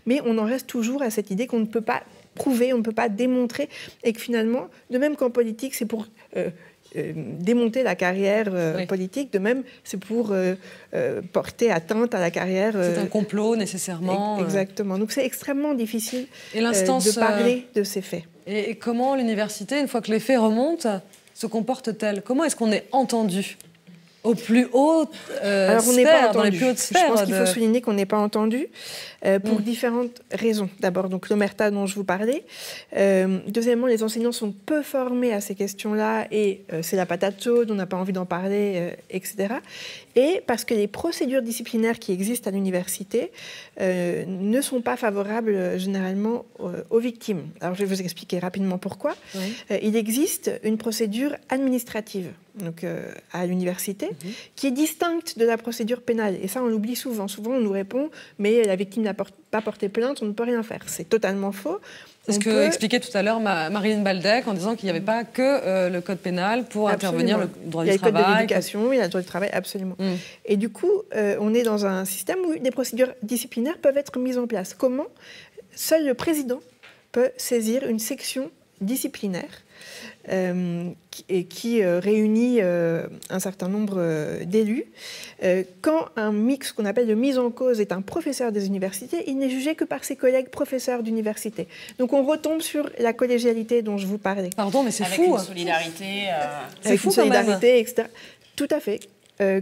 Mais on en reste toujours à cette idée qu'on ne peut pas prouver, on ne peut pas démontrer, et que finalement, de même qu'en politique, c'est pour... démonter la carrière politique, de même, c'est pour porter atteinte à la carrière... c'est un complot, nécessairement. Exactement. Donc, c'est extrêmement difficile de parler de ces faits. Et comment l'université, une fois que les faits remontent, se comporte-t-elle? Comment est-ce qu'on est entendu au plus haut Alors, on n'est pas entendu. Dans les plus hautes sphères? Je pense qu'il faut souligner qu'on n'est pas entendu pour différentes raisons. D'abord, donc l'omerta dont je vous parlais. Deuxièmement, les enseignants sont peu formés à ces questions-là et c'est la patate chaude, on n'a pas envie d'en parler, etc. Et parce que les procédures disciplinaires qui existent à l'université ne sont pas favorables généralement aux victimes. Alors, je vais vous expliquer rapidement pourquoi. Oui. Il existe une procédure administrative donc, à l'université qui est distincte de la procédure pénale. Et ça, on l'oublie souvent. Souvent, on nous répond « mais la victime n'a pas porté plainte, on ne peut rien faire ». C'est totalement faux. C'est ce que expliquait tout à l'heure Marine Baldec en disant qu'il n'y avait pas que le code pénal pour intervenir le droit du travail. Il y a le code de l'éducation, il y a le droit du travail, absolument. Et du coup, on est dans un système où des procédures disciplinaires peuvent être mises en place. Comment? Seul le président peut saisir une section disciplinaire qui réunit un certain nombre d'élus. Quand un mix qu'on appelle de mise en cause est un professeur des universités, il n'est jugé que par ses collègues professeurs d'université. Donc on retombe sur la collégialité dont je vous parlais. Pardon, mais c'est fou. Avec une solidarité. Avec une solidarité, etc. Tout à fait.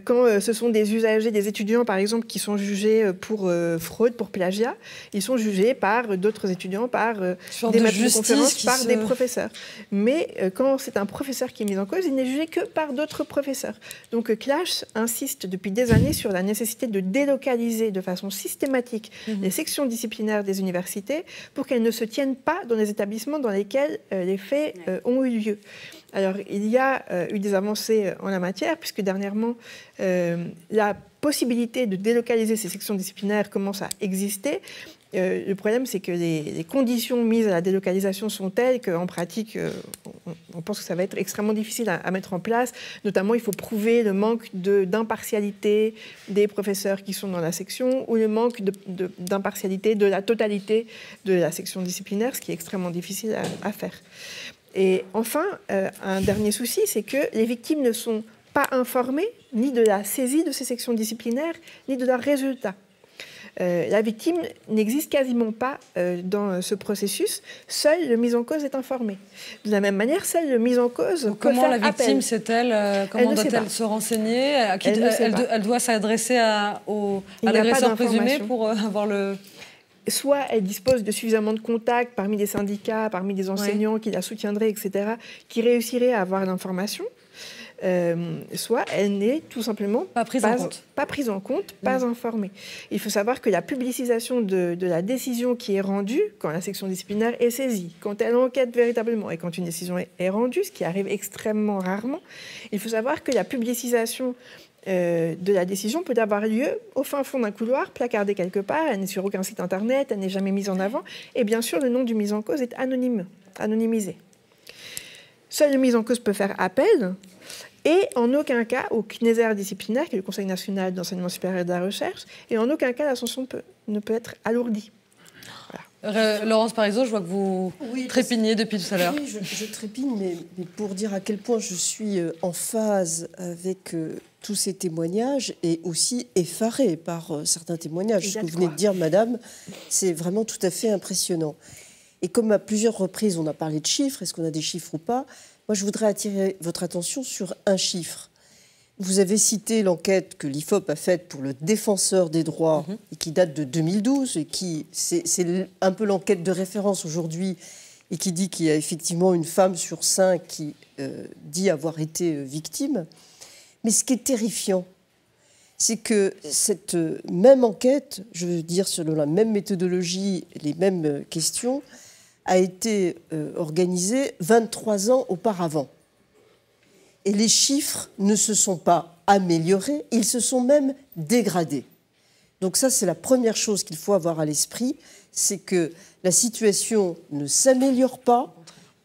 Quand ce sont des usagers, des étudiants par exemple, qui sont jugés pour fraude, pour plagiat, ils sont jugés par d'autres étudiants, par des maîtres de conférences, par des professeurs. Mais quand c'est un professeur qui est mis en cause, il n'est jugé que par d'autres professeurs. Donc Clash insiste depuis des années sur la nécessité de délocaliser de façon systématique les sections disciplinaires des universités pour qu'elles ne se tiennent pas dans les établissements dans lesquels les faits ont eu lieu. Alors, il y a eu des avancées en la matière, puisque dernièrement, la possibilité de délocaliser ces sections disciplinaires commence à exister. Le problème, c'est que les conditions mises à la délocalisation sont telles qu'en pratique, on pense que ça va être extrêmement difficile à mettre en place. Notamment, il faut prouver le manque d'impartialité des professeurs qui sont dans la section ou le manque d'impartialité de la totalité de la section disciplinaire, ce qui est extrêmement difficile à faire. Et enfin, un dernier souci, c'est que les victimes ne sont pas informées ni de la saisie de ces sections disciplinaires, ni de leurs résultats. La victime n'existe quasiment pas dans ce processus. Seul le mis en cause est informé. De la même manière, seul le mis en cause peut comment faire la victime appel. Sait-elle comment doit-elle se renseigner? Elle doit s'adresser à l'agresseur présumé pour avoir le... Soit elle dispose de suffisamment de contacts parmi des syndicats, parmi des enseignants qui la soutiendraient, etc., qui réussiraient à avoir l'information. soit elle n'est tout simplement pas prise en compte, pas informée. Il faut savoir que la publicisation de la décision qui est rendue, quand la section disciplinaire est saisie, quand elle enquête véritablement et quand une décision est rendue, ce qui arrive extrêmement rarement, il faut savoir que la publicisation de la décision peut avoir lieu au fin fond d'un couloir, placardée quelque part, elle n'est sur aucun site internet, elle n'est jamais mise en avant, et bien sûr le nom du mis en cause est anonymisé. Seul le mis en cause peut faire appel, et en aucun cas au CNESER disciplinaire, qui est le Conseil national d'enseignement supérieur et de la recherche, et en aucun cas la sanction ne peut être alourdie. Voilà. Laurence Parisot, je vois que vous trépignez depuis tout à l'heure. Oui, je trépigne, mais pour dire à quel point je suis en phase avec tous ces témoignages et aussi effarée par certains témoignages. Ce que vous venez de dire, madame, c'est vraiment tout à fait impressionnant. Et comme à plusieurs reprises, on a parlé de chiffres, est-ce qu'on a des chiffres ou pas ? Moi, je voudrais attirer votre attention sur un chiffre. Vous avez cité l'enquête que l'IFOP a faite pour le défenseur des droits et qui date de 2012 et qui, c'est un peu l'enquête de référence aujourd'hui et qui dit qu'il y a effectivement une femme sur 5 qui dit avoir été victime. Mais ce qui est terrifiant, c'est que cette même enquête, je veux dire selon la même méthodologie, les mêmes questions, a été organisée 23 ans auparavant. Et les chiffres ne se sont pas améliorés, ils se sont même dégradés. Donc ça, c'est la première chose qu'il faut avoir à l'esprit, c'est que la situation ne s'améliore pas,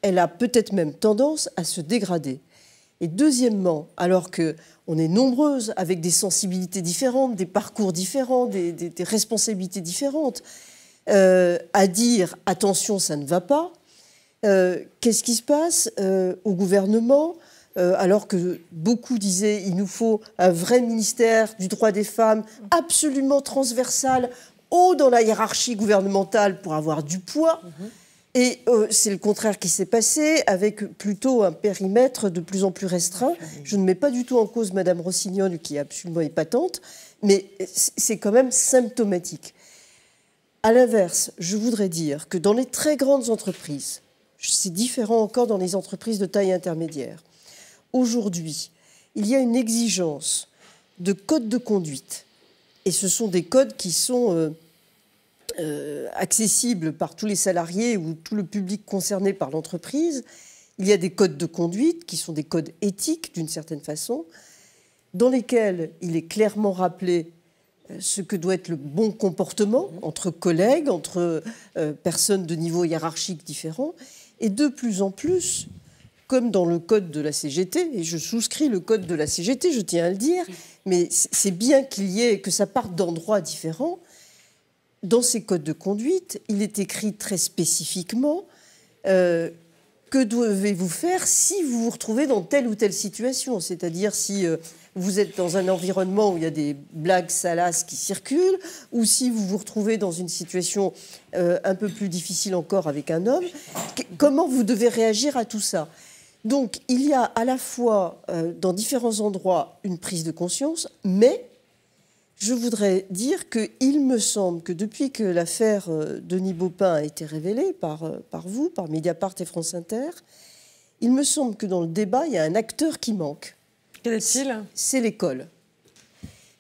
elle a peut-être même tendance à se dégrader. Et deuxièmement, alors qu'on est nombreuses avec des sensibilités différentes, des parcours différents, des responsabilités différentes, à dire « attention, ça ne va pas », qu'est-ce qui se passe au gouvernement alors que beaucoup disaient « il nous faut un vrai ministère du droit des femmes absolument transversal, haut dans la hiérarchie gouvernementale pour avoir du poids ». Et c'est le contraire qui s'est passé, avec plutôt un périmètre de plus en plus restreint. Je ne mets pas du tout en cause Madame Rossignol, qui est absolument épatante, mais c'est quand même symptomatique. À l'inverse, je voudrais dire que dans les très grandes entreprises, c'est différent encore dans les entreprises de taille intermédiaire, aujourd'hui, il y a une exigence de code de conduite. Et ce sont des codes qui sont accessibles par tous les salariés ou tout le public concerné par l'entreprise. Il y a des codes de conduite qui sont des codes éthiques, d'une certaine façon, dans lesquels il est clairement rappelé ce que doit être le bon comportement entre collègues, entre personnes de niveau hiérarchique différents. Et de plus en plus, comme dans le code de la CGT, et je souscris le code de la CGT, je tiens à le dire, mais c'est bien que ça parte d'endroits différents. Dans ces codes de conduite, il est écrit très spécifiquement que devez-vous faire si vous vous retrouvez dans telle ou telle situation. C'est-à-dire si vous êtes dans un environnement où il y a des blagues salaces qui circulent, ou si vous vous retrouvez dans une situation un peu plus difficile encore avec un homme, comment vous devez réagir à tout ça ? Donc, il y a à la fois, dans différents endroits, une prise de conscience, mais je voudrais dire qu'il me semble que depuis que l'affaire Denis Baupin a été révélée par vous, par Mediapart et France Inter, il me semble que dans le débat, il y a un acteur qui manque. Quel est-il ? C'est l'école.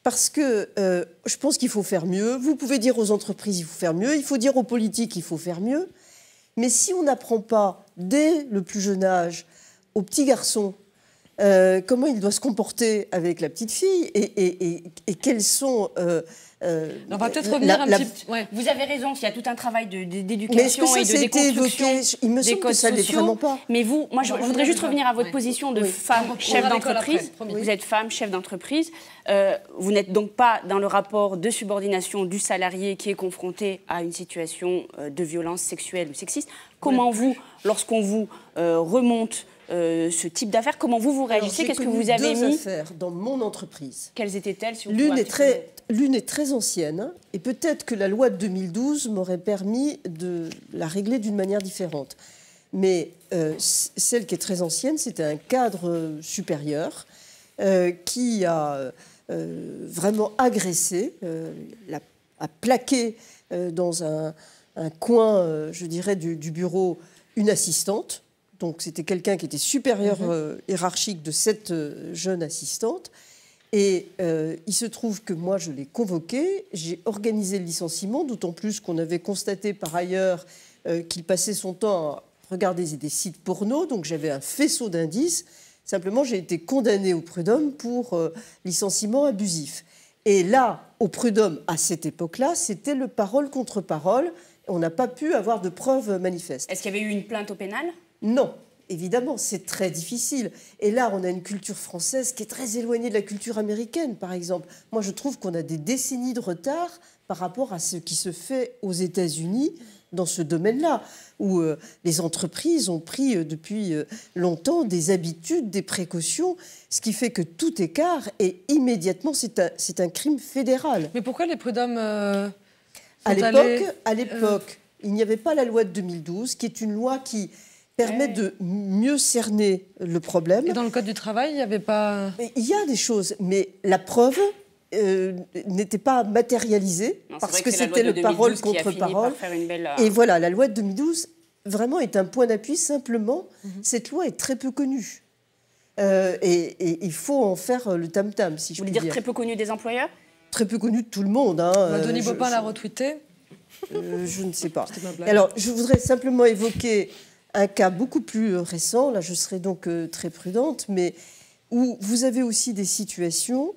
Parce que je pense qu'il faut faire mieux. Vous pouvez dire aux entreprises qu'il faut faire mieux, il faut dire aux politiques qu'il faut faire mieux. Mais si on n'apprend pas, dès le plus jeune âge, aux petits garçons, comment il doit se comporter avec la petite fille et quels sont... on va peut-être revenir un petit peu... Ouais. Vous avez raison, il y a tout un travail d'éducation et de déconstruction il me semble que ça ne l'est vraiment pas. Mais vous, moi, je voudrais juste revenir à votre position de femme chef d'entreprise. Vous êtes femme chef d'entreprise. Vous n'êtes donc pas dans le rapport de subordination du salarié qui est confronté à une situation de violence sexuelle ou sexiste. Comment vous, lorsqu'on vous remonte ce type d'affaires, comment vous réagissez? Qu'est-ce que vous avez mis affaires dans mon entreprise. Quelles étaient-elles si L'une est très ancienne et peut-être que la loi de 2012 m'aurait permis de la régler d'une manière différente. Mais celle qui est très ancienne, c'était un cadre supérieur qui a vraiment agressé, a plaqué dans un coin, je dirais, du bureau une assistante. Donc c'était quelqu'un qui était supérieur hiérarchique de cette jeune assistante. Et il se trouve que moi, je l'ai convoqué, j'ai organisé le licenciement, d'autant plus qu'on avait constaté par ailleurs qu'il passait son temps à regarder des sites porno, donc j'avais un faisceau d'indices. Simplement, j'ai été condamnée au prud'homme pour licenciement abusif. Et là, au prud'homme, à cette époque-là, c'était le parole contre parole. On n'a pas pu avoir de preuves manifestes. Est-ce qu'il y avait eu une plainte au pénal ? Non. Évidemment, c'est très difficile. Et là, on a une culture française qui est très éloignée de la culture américaine, par exemple. Moi, je trouve qu'on a des décennies de retard par rapport à ce qui se fait aux États-Unis dans ce domaine-là, où les entreprises ont pris depuis longtemps des habitudes, des précautions, ce qui fait que tout écart, et immédiatement, c'est un crime fédéral. Mais pourquoi les prud'hommes À l'époque, il n'y avait pas la loi de 2012, qui est une loi qui permet de mieux cerner le problème. Et dans le Code du travail, il n'y avait pas... Il y a des choses, mais la preuve n'était pas matérialisée, parce que c'était le parole contre parole. Et voilà, la loi de 2012, vraiment, est un point d'appui. Simplement, cette loi est très peu connue. Et il faut en faire le tam-tam, si je puis dire. Vous voulez dire très peu connue des employeurs ? Très peu connue de tout le monde. Denis Baupin l'a retweeté. Je ne sais pas. Alors, je voudrais simplement évoquer un cas beaucoup plus récent, là je serai donc très prudente, mais où vous avez aussi des situations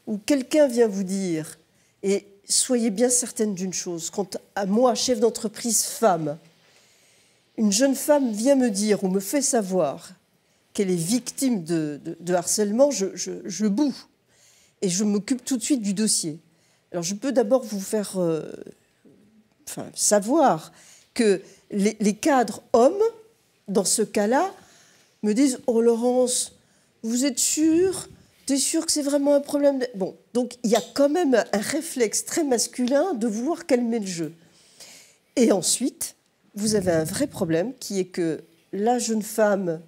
où quelqu'un vient vous dire, et soyez bien certaine d'une chose, quand à moi, chef d'entreprise femme, une jeune femme vient me dire ou me fait savoir qu'elle est victime de harcèlement, je boue et je m'occupe tout de suite du dossier. Alors je peux d'abord vous faire savoir que les cadres hommes, dans ce cas-là, me disent « Oh Laurence, vous êtes sûre ? T'es sûre que c'est vraiment un problème ?» Bon, donc il y a quand même un réflexe très masculin de vouloir calmer le jeu. Et ensuite, vous avez un vrai problème qui est que la jeune femme,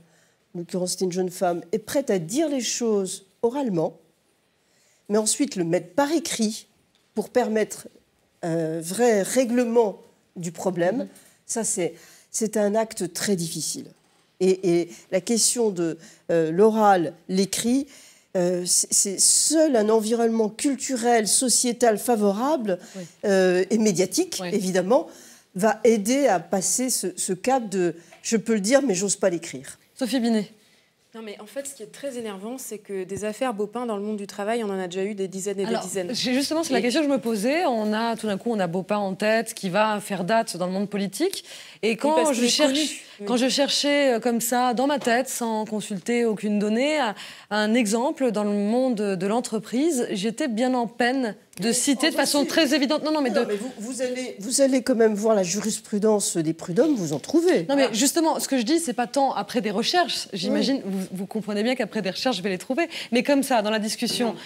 en l'occurrence c'était une jeune femme, est prête à dire les choses oralement, mais ensuite le mettre par écrit pour permettre un vrai règlement du problème. Ça, c'est un acte très difficile. Et la question de l'oral, l'écrit, c'est seul un environnement culturel, sociétal favorable et médiatique, évidemment, va aider à passer ce cap de « je peux le dire, mais j'ose pas l'écrire ». Sophie Binet. Non, mais en fait, ce qui est très énervant, c'est que des affaires Baupin dans le monde du travail, on en a déjà eu des dizaines et des dizaines. Justement, c'est la question que je me posais. Tout d'un coup, on a Baupin en tête qui va faire date dans le monde politique. Et quand je cherchais comme ça, dans ma tête, sans consulter aucune donnée, un exemple dans le monde de l'entreprise, j'étais bien en peine de citer de façon très évidente. Non, mais vous allez quand même voir la jurisprudence des prud'hommes, vous en trouvez. Non, mais justement, ce que je dis, c'est pas tant après des recherches. J'imagine, vous comprenez bien qu'après des recherches, je vais les trouver. Mais comme ça, dans la discussion,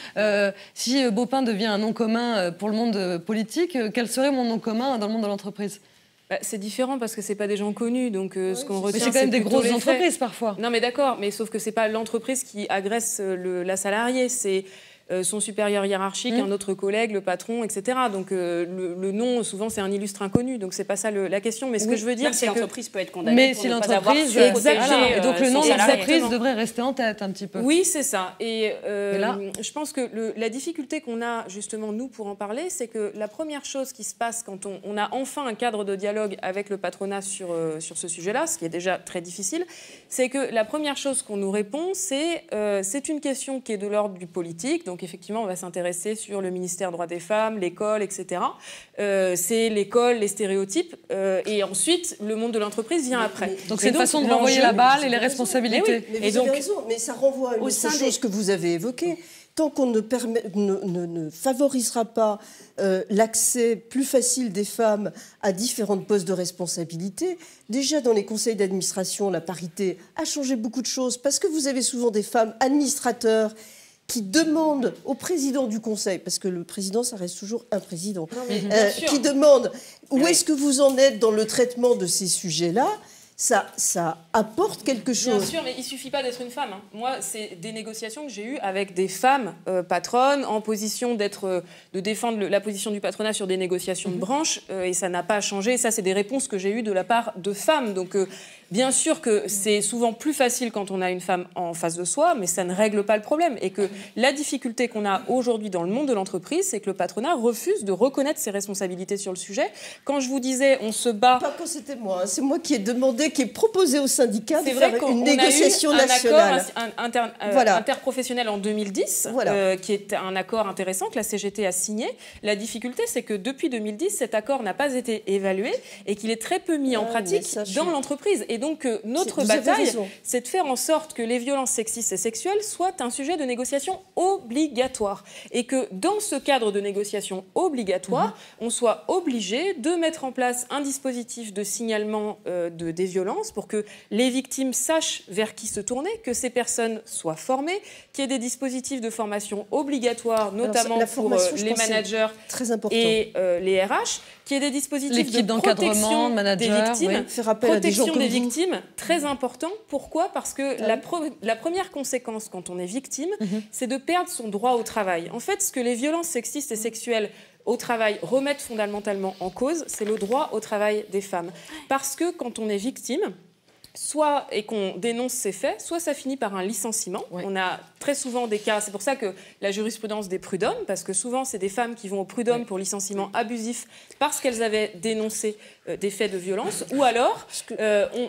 si Baupin devient un nom commun pour le monde politique, quel serait mon nom commun dans le monde de l'entreprise ? C'est différent parce que c'est pas des gens connus, donc ce qu'on retient, mais c'est quand même des grosses entreprises parfois. Non, mais d'accord, mais sauf que c'est pas l'entreprise qui agresse la salariée, c'est son supérieur hiérarchique, un autre collègue, le patron, etc. Donc le nom, souvent, c'est un illustre inconnu. Donc c'est pas ça la question. Mais ce que je veux dire, c'est que l'entreprise peut être condamnée. Mais si l'entreprise, et donc le nom de l'entreprise devrait rester en tête un petit peu. Oui, c'est ça. Et là, je pense que la difficulté qu'on a justement nous pour en parler, c'est que la première chose qui se passe quand on a enfin un cadre de dialogue avec le patronat sur ce sujet-là, ce qui est déjà très difficile, c'est que la première chose qu'on nous répond, c'est une question qui est de l'ordre du politique. Donc effectivement, on va s'intéresser sur le ministère droits des femmes, l'école, etc. C'est l'école, les stéréotypes, et ensuite le monde de l'entreprise vient après. Donc c'est une façon de renvoyer la balle et les responsabilités. Mais vous avez raison, mais ça renvoie à une autre chose que vous avez évoquée. Tant qu'on ne favorisera pas l'accès plus facile des femmes à différents postes de responsabilité, déjà dans les conseils d'administration, la parité a changé beaucoup de choses, parce que vous avez souvent des femmes administrateurs qui demandent au président du conseil, parce que le président, ça reste toujours un président, qui demandent où est-ce que vous en êtes dans le traitement de ces sujets-là. Ça apporte quelque chose. Bien sûr, mais il ne suffit pas d'être une femme. Moi, c'est des négociations que j'ai eues avec des femmes patronnes en position de défendre la position du patronat sur des négociations de branche, et ça n'a pas changé. Ça, c'est des réponses que j'ai eues de la part de femmes. Donc bien sûr que c'est souvent plus facile quand on a une femme en face de soi, mais ça ne règle pas le problème. Et que la difficulté qu'on a aujourd'hui dans le monde de l'entreprise, c'est que le patronat refuse de reconnaître ses responsabilités sur le sujet. Quand je vous disais, on se bat... Pas quand c'était moi, c'est moi qui ai demandé, qui ai proposé au syndicat de faire une négociation nationale. Un accord interprofessionnel en 2010, qui est un accord intéressant que la CGT a signé. La difficulté, c'est que depuis 2010, cet accord n'a pas été évalué et qu'il est très peu mis en pratique dans l'entreprise. Et donc, notre bataille, c'est de faire en sorte que les violences sexistes et sexuelles soient un sujet de négociation obligatoire. Et que dans ce cadre de négociation obligatoire, on soit obligé de mettre en place un dispositif de signalement des violences pour que les victimes sachent vers qui se tourner, que ces personnes soient formées, qu'il y ait des dispositifs de formation obligatoires, notamment pour les managers et les RH, qu'il y ait des dispositifs de protection des victimes, protection des victimes, très important. Pourquoi ? Parce que la première conséquence quand on est victime, c'est de perdre son droit au travail. En fait, ce que les violences sexistes et sexuelles au travail remettent fondamentalement en cause, c'est le droit au travail des femmes. Parce que quand on est victime, soit et qu'on dénonce ces faits, soit ça finit par un licenciement. On a très souvent des cas, c'est pour ça que la jurisprudence des prud'hommes, parce que souvent c'est des femmes qui vont au prud'homme pour licenciement abusif parce qu'elles avaient dénoncé des faits de violence, ou alors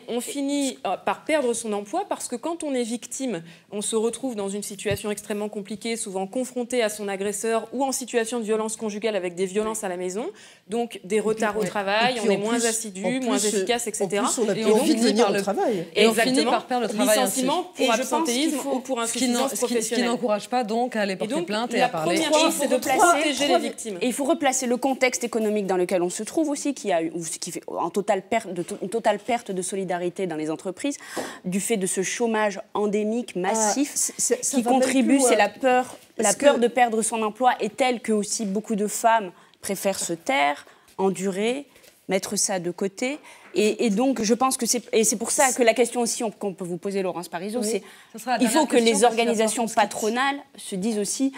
on finit par perdre son emploi parce que quand on est victime, on se retrouve dans une situation extrêmement compliquée, souvent confronté à son agresseur ou en situation de violence conjugale avec des violences à la maison, donc des retards au travail, on est moins assidu, moins efficace, etc. En plus, on a plus envie de venir au travail. Et on finit par perdre le travail licenciement pour absentéisme ou pour insuffisance professionnelle. Ce qui n'encourage pas donc à aller porter plainte et à parler. La première chose, c'est de protéger les victimes. Et il faut replacer le contexte économique dans lequel on se trouve aussi, qui fait une totale perte de solidarité dans les entreprises, du fait de ce chômage endémique massif qui contribue, c'est la peur de perdre son emploi est telle que aussi beaucoup de femmes préfèrent se taire, endurer, mettre ça de côté. Et donc, je pense que c'est pour ça que la question aussi qu'on peut vous poser, Laurence Parisot, c'est il faut que les organisations patronales se disent aussi,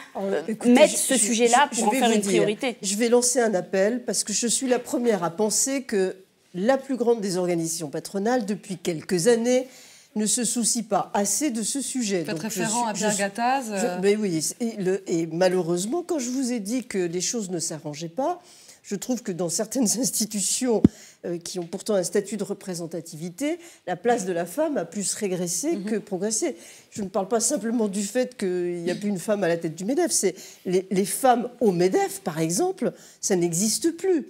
mettent ce sujet-là pour en faire une priorité. Je vais lancer un appel, parce que je suis la première à penser que la plus grande des organisations patronales, depuis quelques années, ne se soucie pas assez de ce sujet. Faites référence à Pierre Gattaz. Mais oui, et malheureusement, quand je vous ai dit que les choses ne s'arrangeaient pas, je trouve que dans certaines institutions qui ont pourtant un statut de représentativité, la place de la femme a plus régressé que progressé. Je ne parle pas simplement du fait qu'il n'y a plus une femme à la tête du MEDEF. C'est les femmes au MEDEF, par exemple, ça n'existe plus.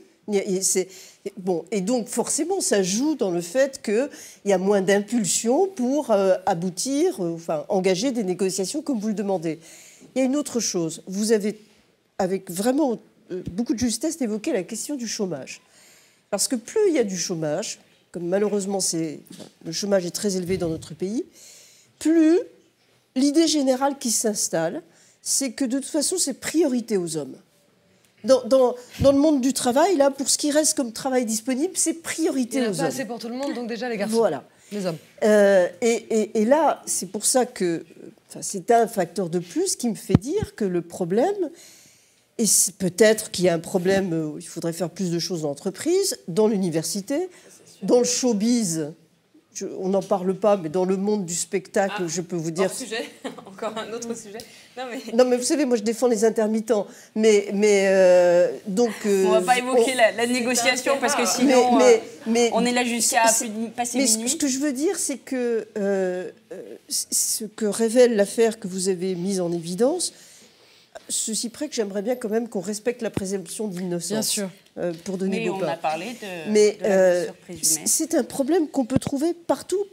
Et donc, forcément, ça joue dans le fait qu'il y a moins d'impulsion pour aboutir, engager des négociations comme vous le demandez. Il y a une autre chose. Vous avez, avec vraiment beaucoup de justesse, évoqué la question du chômage. Parce que plus il y a du chômage, comme malheureusement le chômage est très élevé dans notre pays, plus l'idée générale qui s'installe, c'est que de toute façon, c'est priorité aux hommes. Dans le monde du travail, là, pour ce qui reste comme travail disponible, c'est priorité aux hommes. Il n'y en a pas assez pour tout le monde, donc déjà les garçons, voilà. Les hommes. Et là, c'est pour ça que c'est un facteur de plus qui me fait dire que le problème, et peut-être qu'il y a un problème où il faudrait faire plus de choses dans l'entreprise, dans l'université, dans le showbiz. On n'en parle pas, mais dans le monde du spectacle, je peux vous dire... Sujet, encore un autre sujet. Non, mais vous savez, moi, je défends les intermittents. Donc, on ne va pas évoquer la négociation, parce que sinon, on est là jusqu'à passer minuit. Mais ce que je veux dire, c'est que ce que révèle l'affaire que vous avez mise en évidence, ceci près que j'aimerais bien quand même qu'on respecte la présomption d'innocence. Bien sûr. Pour Denis Baupin. Mais on a parlé de la présumée. C'est un problème qu'on peut trouver partout.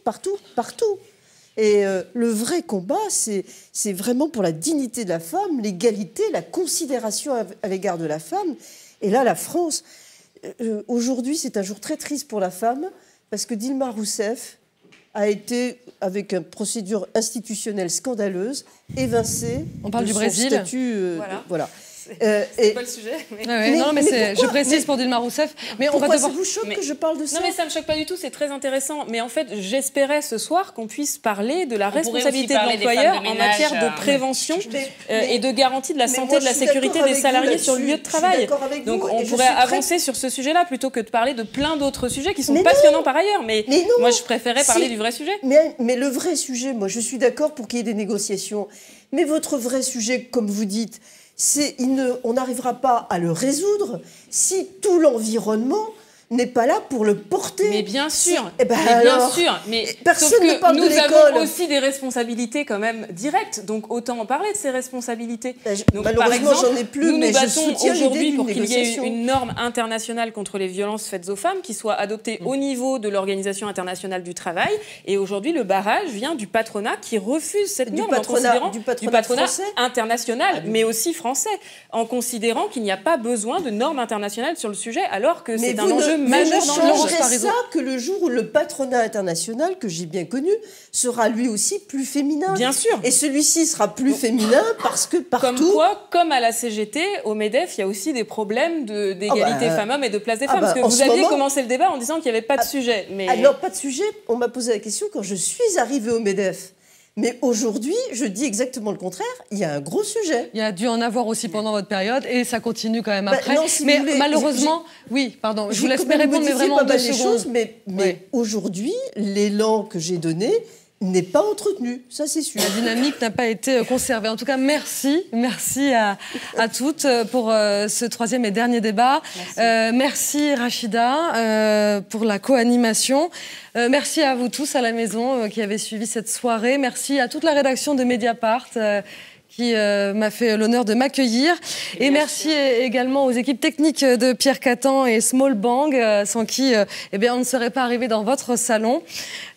Et le vrai combat, c'est vraiment pour la dignité de la femme, l'égalité, la considération à l'égard de la femme. Et là, la France, aujourd'hui, c'est un jour très triste pour la femme, parce que Dilma Rousseff a été, avec une procédure institutionnelle scandaleuse, évincée. On parle de du son Brésil. Statut, voilà. C'est pas le sujet. Je précise pour Dilma Rousseff. Mais pourquoi ça vous choque que je parle de ça? Non, mais ça me choque pas du tout, c'est très intéressant. Mais en fait, j'espérais ce soir qu'on puisse parler de la responsabilité de l'employeur en matière de prévention et de garantie de la santé et de la sécurité des salariés sur le lieu de travail. Donc on pourrait avancer sur ce sujet-là plutôt que de parler de plein d'autres sujets qui sont passionnants par ailleurs. Mais moi, je préférais parler du vrai sujet. Mais le vrai sujet, moi, je suis d'accord pour qu'il y ait des négociations. Mais votre vrai sujet, comme vous dites, on n'arrivera pas à le résoudre si tout l'environnement n'est pas là pour le porter. Mais bien sûr, mais personne ne parle de l'école. Nous avons aussi des responsabilités quand même directes, donc autant en parler de ces responsabilités. Donc, malheureusement, j'en ai plus, nous je battons soutiens aujourd'hui pour qu'il y ait une norme internationale contre les violences faites aux femmes qui soit adoptée au niveau de l'Organisation internationale du travail. Et aujourd'hui, le barrage vient du patronat qui refuse cette norme du patronat international, mais aussi français, en considérant qu'il n'y a pas besoin de normes internationales sur le sujet, alors que c'est un enjeu majeur dans l'Europe, par exemple. Ça que le jour où le patronat international, que j'ai bien connu, sera lui aussi plus féminin. Bien sûr. Et celui-ci sera plus féminin parce que partout... Comme quoi, comme à la CGT, au MEDEF, il y a aussi des problèmes d'égalité femmes-hommes et de place des femmes. Parce que vous aviez commencé le débat en disant qu'il n'y avait pas de sujet. Mais... Alors, pas de sujet. On m'a posé la question quand je suis arrivée au MEDEF. Mais aujourd'hui, je dis exactement le contraire. Il y a un gros sujet. Il y a dû en avoir aussi pendant votre période et ça continue quand même après. Non, si mais vous voulez, malheureusement, oui, pardon, je vous laisse me répondre, mais vraiment en 2 secondes. Mais aujourd'hui, l'élan que j'ai donné n'est pas entretenu, ça c'est sûr. La dynamique n'a pas été conservée. En tout cas, merci à toutes pour ce 3e et dernier débat. Merci Rachida pour la co-animation. Merci à vous tous à la maison qui avez suivi cette soirée. Merci à toute la rédaction de Mediapart qui m'a fait l'honneur de m'accueillir. Et merci également aux équipes techniques de Pierre Catan et Small Bang, sans qui on ne serait pas arrivé dans votre salon.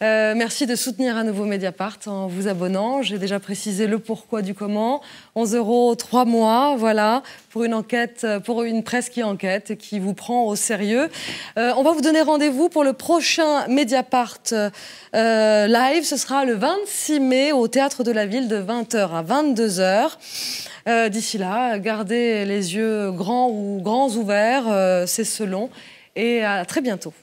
Merci de soutenir à nouveau Mediapart en vous abonnant. J'ai déjà précisé le pourquoi du comment. 11 €, 3 mois, voilà, pour une enquête, pour une presse qui enquête et qui vous prend au sérieux. On va vous donner rendez-vous pour le prochain Mediapart live. Ce sera le 26 mai au Théâtre de la Ville de 20h à 22h. D'ici là, gardez les yeux grands ou grands ouverts, c'est selon. Et à très bientôt.